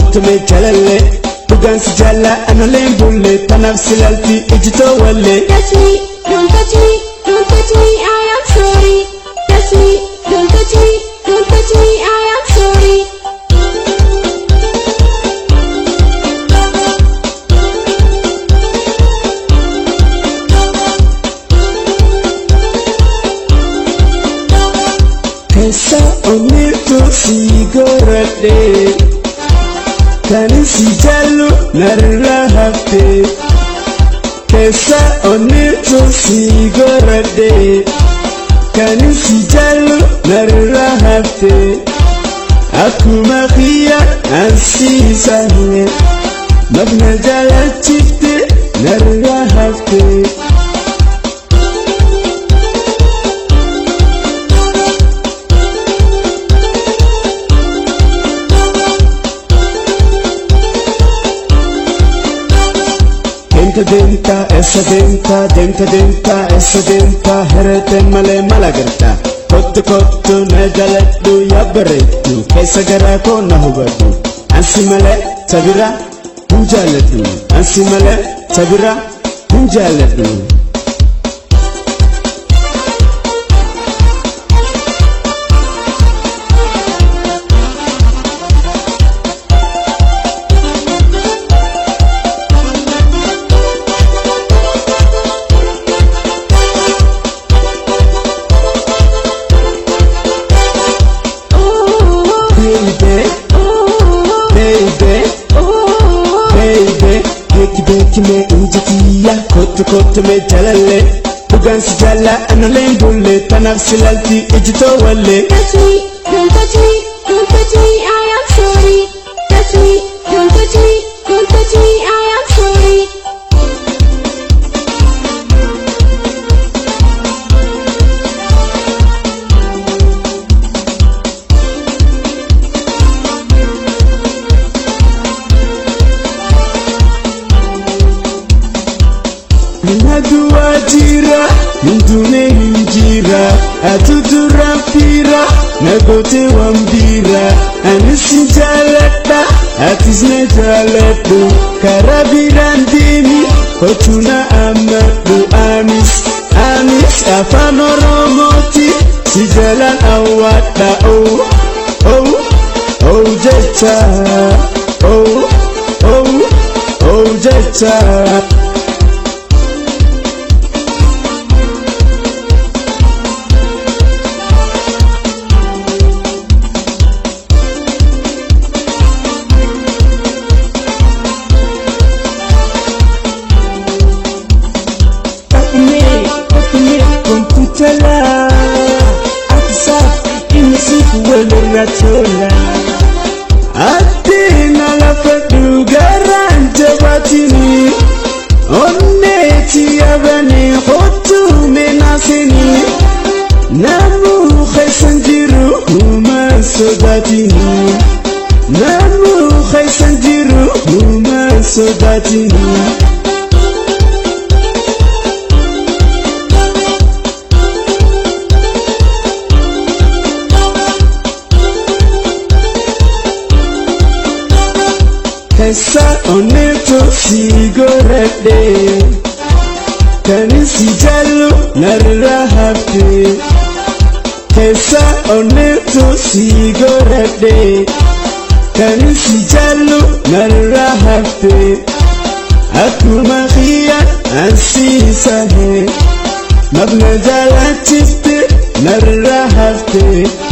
كنت مجلل بقان سجلا أنا لين بولي تنفس للفي اجتو ولي Touch me, don't touch me, don't touch me, I am sorry. Touch me, don't touch me, don't touch me, I am sorry. Kesa onito sigorade Kani sijalu narahate Kesa onito sigorade Kani sijalu narahate Akuma khia ansi sahne Mabna jala chifte narahate Denta, essa denta, herete male malagarta. Kottu najaladdu yabaretu, kesa garako nahubadu. Ansi male sabira hujaladu, ansi male sabira hujaladu. Kime ujitiya kotu me jalale bugan sijala ana leen bulle tanafsi lalti ijito walle Touch me, don't touch me, don't touch me, I am sorry. Touch me, don't touch me, don't touch me, I am sorry. Nadua jira, ndune hinjira, atudura pira, nagote wambira, anisi jaleta, atisne jaletu, karabira ndini, kotuna amadu, amis, afano romoti, sijalan awata, jecha. Atina la fadu garante batini Onneti yabani khotu menasini Namu khaysanjiru huma sodatini Namu khaysanjiru huma sodatini Kesa onito sigorade Kani sijalu narahate Kesa onito sigorade Kani sijalu narahate Akuma khia ansi sahe Mabna jala chifte narahate